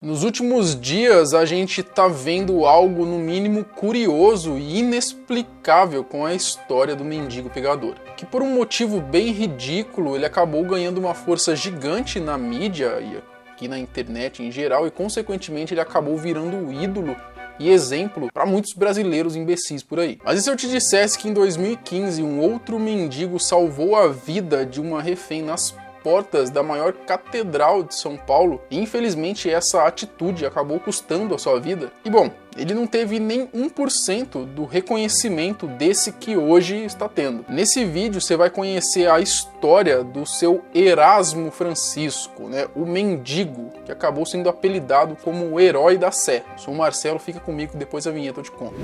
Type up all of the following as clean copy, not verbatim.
Nos últimos dias a gente tá vendo algo no mínimo curioso e inexplicável com a história do mendigo pegador, que por um motivo bem ridículo ele acabou ganhando uma força gigante na mídia e aqui na internet em geral e consequentemente ele acabou virando um ídolo e exemplo para muitos brasileiros imbecis por aí. Mas e se eu te dissesse que em 2015 um outro mendigo salvou a vida de uma refém nas portas da maior catedral de São Paulo, e infelizmente essa atitude acabou custando a sua vida? E bom, ele não teve nem 1% do reconhecimento desse que hoje está tendo. Nesse vídeo você vai conhecer a história do seu Erasmo Francisco, o mendigo, que acabou sendo apelidado como o herói da Sé. Sou o Marcelo, fica comigo, depois da vinheta eu te conto.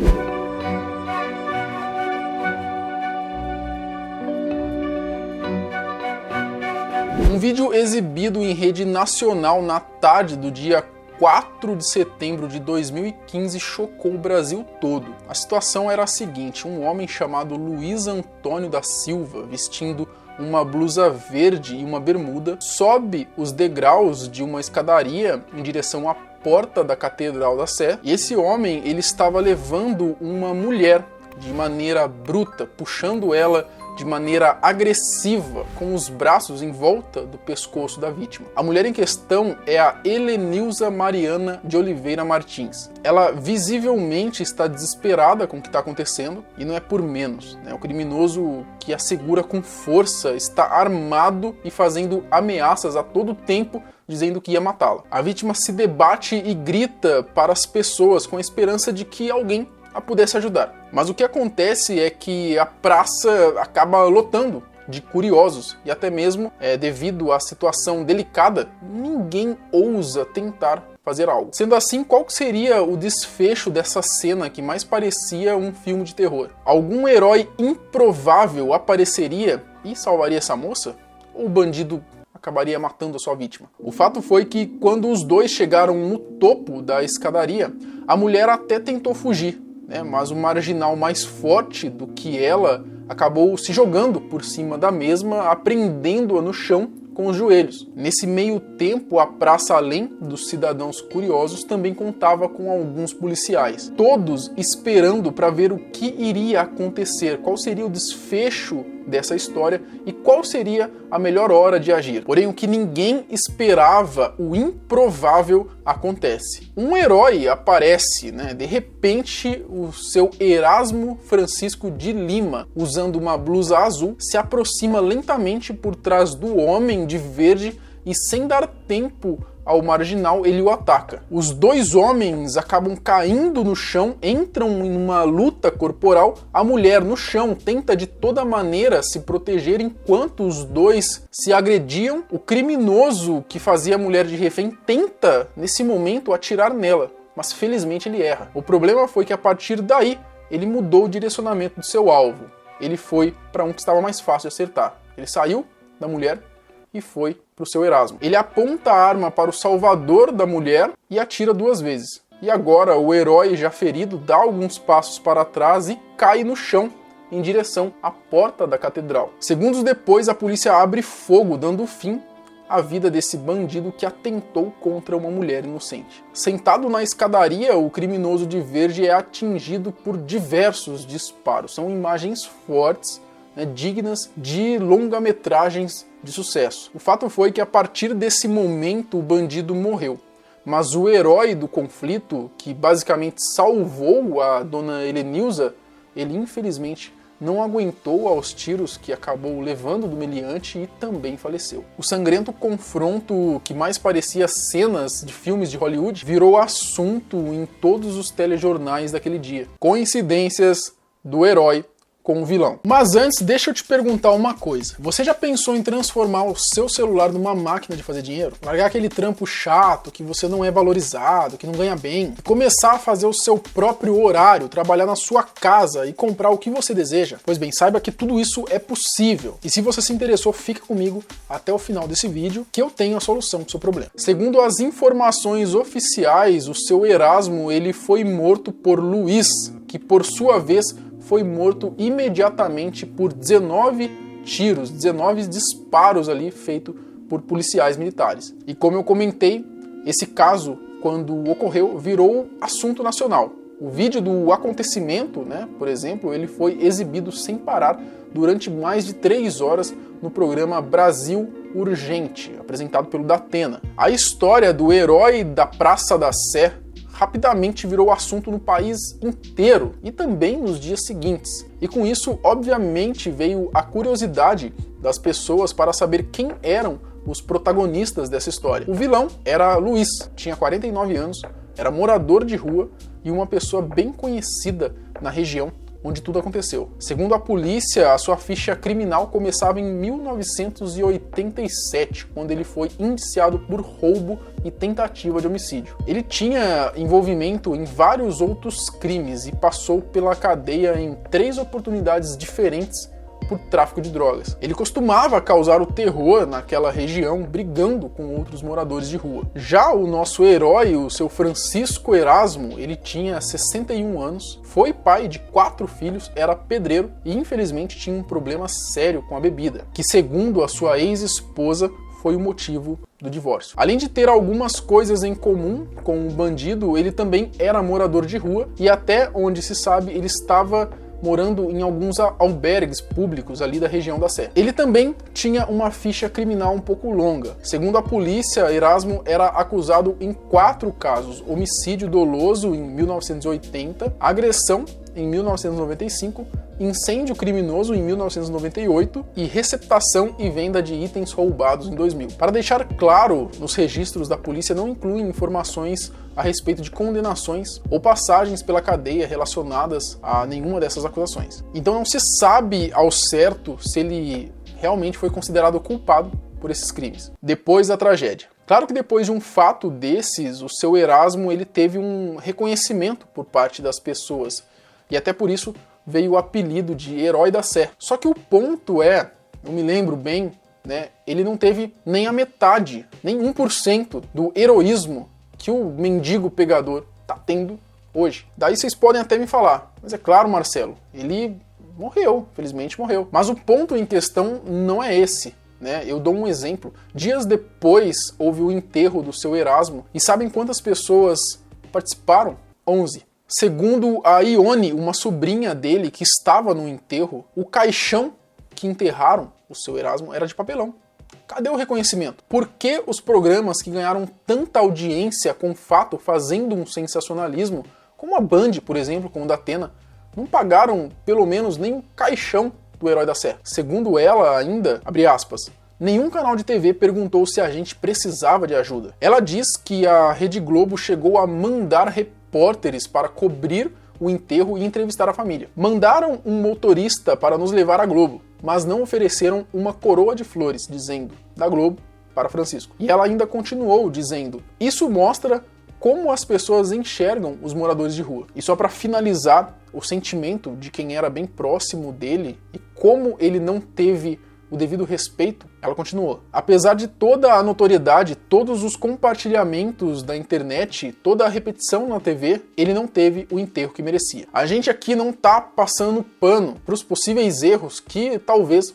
Um vídeo exibido em rede nacional na tarde do dia 4 de setembro de 2015 chocou o Brasil todo. A situação era a seguinte: um homem chamado Luiz Antônio da Silva, vestindo uma blusa verde e uma bermuda, sobe os degraus de uma escadaria em direção à porta da Catedral da Sé, e esse homem ele estava levando uma mulher de maneira bruta, puxando ela de maneira agressiva, com os braços em volta do pescoço da vítima. A mulher em questão é a Helenilza Mariana de Oliveira Martins. Ela visivelmente está desesperada com o que está acontecendo, e não é por menos. O criminoso, que assegura com força, está armado e fazendo ameaças a todo tempo, dizendo que ia matá-la. A vítima se debate e grita para as pessoas com a esperança de que alguém a pudesse ajudar. Mas o que acontece é que a praça acaba lotando de curiosos e até mesmo, devido à situação delicada, ninguém ousa tentar fazer algo. Sendo assim, qual seria o desfecho dessa cena que mais parecia um filme de terror? Algum herói improvável apareceria e salvaria essa moça? Ou o bandido acabaria matando a sua vítima? O fato foi que quando os dois chegaram no topo da escadaria, a mulher até tentou fugir, mas o marginal mais forte do que ela acabou se jogando por cima da mesma, prendendo-a no chão com os joelhos. Nesse meio tempo, a praça, além dos cidadãos curiosos, também contava com alguns policiais, todos esperando para ver o que iria acontecer, qual seria o desfecho dessa história e qual seria a melhor hora de agir. Porém, o que ninguém esperava, o improvável, acontece. Um herói aparece, de repente, o seu Erasmo Francisco de Lima, usando uma blusa azul, se aproxima lentamente por trás do homem de verde e, sem dar tempo ao marginal, ele o ataca. Os dois homens acabam caindo no chão, entram em uma luta corporal. A mulher no chão tenta de toda maneira se proteger enquanto os dois se agrediam. O criminoso que fazia a mulher de refém tenta, nesse momento, atirar nela, mas felizmente ele erra. O problema foi que a partir daí ele mudou o direcionamento do seu alvo. Ele foi para um que estava mais fácil de acertar. Ele saiu da mulher e foi para o seu Erasmo. Ele aponta a arma para o salvador da mulher e atira 2 vezes. E agora o herói, já ferido, dá alguns passos para trás e cai no chão em direção à porta da catedral. Segundos depois, a polícia abre fogo, dando fim à vida desse bandido que atentou contra uma mulher inocente. Sentado na escadaria, o criminoso de verde é atingido por diversos disparos. São imagens fortes, dignas de longa-metragens de sucesso. O fato foi que a partir desse momento o bandido morreu, mas o herói do conflito, que basicamente salvou a dona Helenilza, ele infelizmente não aguentou aos tiros que acabou levando do meliante e também faleceu. O sangrento confronto, que mais parecia cenas de filmes de Hollywood, virou assunto em todos os telejornais daquele dia. Coincidências do herói com o vilão. Mas antes, deixa eu te perguntar uma coisa. Você já pensou em transformar o seu celular numa máquina de fazer dinheiro? Largar aquele trampo chato, que você não é valorizado, que não ganha bem, e começar a fazer o seu próprio horário, trabalhar na sua casa e comprar o que você deseja? Pois bem, saiba que tudo isso é possível. E se você se interessou, fica comigo até o final desse vídeo, que eu tenho a solução para o seu problema. Segundo as informações oficiais, o seu Erasmo ele foi morto por Luiz, que por sua vez foi morto imediatamente por 19 tiros, 19 disparos ali feitos por policiais militares. E como eu comentei, esse caso quando ocorreu, virou assunto nacional. O vídeo do acontecimento, né, por exemplo, ele foi exibido sem parar durante mais de 3 horas no programa Brasil Urgente, apresentado pelo Datena. A história do herói da Praça da Sé rapidamente virou assunto no país inteiro e também nos dias seguintes. E com isso, obviamente, veio a curiosidade das pessoas para saber quem eram os protagonistas dessa história. O vilão era Luiz, tinha 49 anos, era morador de rua e uma pessoa bem conhecida na região onde tudo aconteceu. Segundo a polícia, a sua ficha criminal começava em 1987, quando ele foi indiciado por roubo e tentativa de homicídio. Ele tinha envolvimento em vários outros crimes e passou pela cadeia em 3 oportunidades diferentes por tráfico de drogas. Ele costumava causar o terror naquela região, brigando com outros moradores de rua. Já o nosso herói, o seu Francisco Erasmo, ele tinha 61 anos, foi pai de 4 filhos, era pedreiro e infelizmente tinha um problema sério com a bebida, que segundo a sua ex-esposa foi o motivo do divórcio. Além de ter algumas coisas em comum com o bandido, ele também era morador de rua e até onde se sabe ele estava morando em alguns albergues públicos ali da região da Sé. Ele também tinha uma ficha criminal um pouco longa. Segundo a polícia, Erasmo era acusado em 4 casos: homicídio doloso em 1980, agressão em 1995, incêndio criminoso em 1998 e receptação e venda de itens roubados em 2000. Para deixar claro, nos registros da polícia não incluem informações a respeito de condenações ou passagens pela cadeia relacionadas a nenhuma dessas acusações. Então não se sabe ao certo se ele realmente foi considerado culpado por esses crimes depois da tragédia. Claro que depois de um fato desses, o seu Erasmo ele teve um reconhecimento por parte das pessoas e até por isso veio o apelido de Herói da Sé. Só que o ponto é, eu me lembro bem, né, ele não teve nem a metade, nem 1% do heroísmo que o mendigo pegador tá tendo hoje. Daí vocês podem até me falar, mas é claro, Marcelo, ele morreu, felizmente morreu. Mas o ponto em questão não é esse, né? Eu dou um exemplo. Dias depois houve o enterro do seu Erasmo e sabem quantas pessoas participaram? 11. Segundo a Ione, uma sobrinha dele que estava no enterro, o caixão que enterraram o seu Erasmo era de papelão. Cadê o reconhecimento? Por que os programas que ganharam tanta audiência com o fato fazendo um sensacionalismo, como a Band, por exemplo, como o Datena, não pagaram pelo menos nem o caixão do Herói da Sé? Segundo ela ainda, abre aspas, nenhum canal de TV perguntou se a gente precisava de ajuda. Ela diz que a Rede Globo chegou a mandar repórteres para cobrir o enterro e entrevistar a família. Mandaram um motorista para nos levar à Globo, mas não ofereceram uma coroa de flores, dizendo, da Globo para Francisco. E ela ainda continuou dizendo, isso mostra como as pessoas enxergam os moradores de rua. E só para finalizar, o sentimento de quem era bem próximo dele e como ele não teve o devido respeito, ela continuou. Apesar de toda a notoriedade, todos os compartilhamentos da internet, toda a repetição na TV, ele não teve o enterro que merecia. A gente aqui não tá passando pano para os possíveis erros que talvez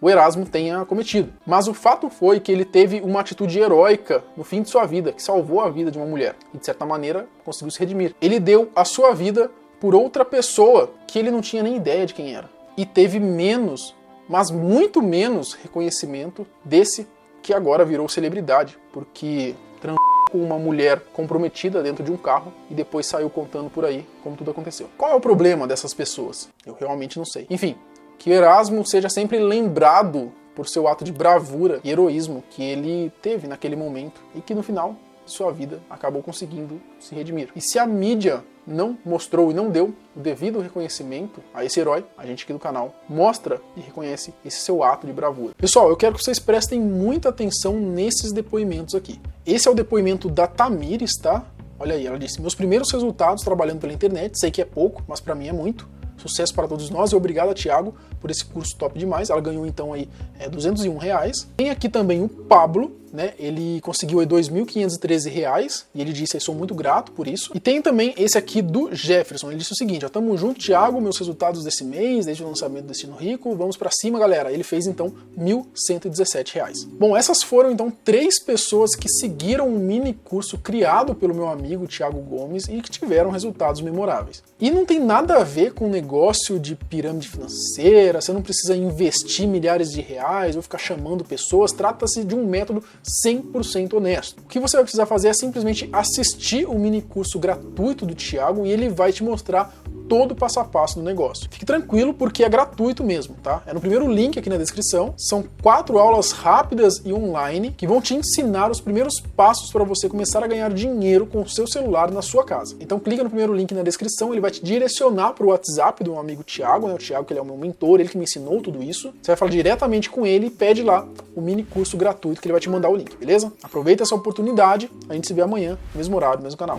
o Erasmo tenha cometido. Mas o fato foi que ele teve uma atitude heróica no fim de sua vida, que salvou a vida de uma mulher. E de certa maneira conseguiu se redimir. Ele deu a sua vida por outra pessoa que ele não tinha nem ideia de quem era. E teve menos, mas muito menos reconhecimento desse que agora virou celebridade, porque transou com uma mulher comprometida dentro de um carro e depois saiu contando por aí como tudo aconteceu. Qual é o problema dessas pessoas? Eu realmente não sei. Enfim, que Erasmo seja sempre lembrado por seu ato de bravura e heroísmo que ele teve naquele momento e que no final de sua vida acabou conseguindo se redimir. E se a mídia não mostrou e não deu o devido reconhecimento a esse herói, a gente aqui do canal mostra e reconhece esse seu ato de bravura. Pessoal, eu quero que vocês prestem muita atenção nesses depoimentos aqui. Esse é o depoimento da Tamires, tá? Olha aí, ela disse, meus primeiros resultados trabalhando pela internet, sei que é pouco, mas pra mim é muito. Sucesso para todos nós e obrigado, Thiago, por esse curso top demais. Ela ganhou então aí R$201. Tem aqui também o Pablo, né? Ele conseguiu aí R$ 2.513 e ele disse: sou muito grato por isso. E tem também esse aqui do Jefferson. Ele disse o seguinte: ó, tamo junto, Thiago, meus resultados desse mês, desde o lançamento do Destino Rico, vamos pra cima, galera. Ele fez então R$ 1.117. Bom, essas foram então 3 pessoas que seguiram um mini curso criado pelo meu amigo Thiago Gomes e que tiveram resultados memoráveis. E não tem nada a ver com negócio de pirâmide financeira, você não precisa investir milhares de reais ou ficar chamando pessoas, trata-se de um método 100% honesto. O que você vai precisar fazer é simplesmente assistir o mini curso gratuito do Thiago e ele vai te mostrar todo o passo a passo do negócio. Fique tranquilo porque é gratuito mesmo, tá? É no primeiro link aqui na descrição. São 4 aulas rápidas e online que vão te ensinar os primeiros passos para você começar a ganhar dinheiro com o seu celular na sua casa. Então clica no primeiro link na descrição, ele vai te direcionar para o WhatsApp do meu amigo Thiago, né? O Thiago, que ele é o meu mentor, ele que me ensinou tudo isso. Você vai falar diretamente com ele e pede lá o mini curso gratuito que ele vai te mandar o link, beleza? Aproveita essa oportunidade, a gente se vê amanhã, mesmo horário, mesmo canal.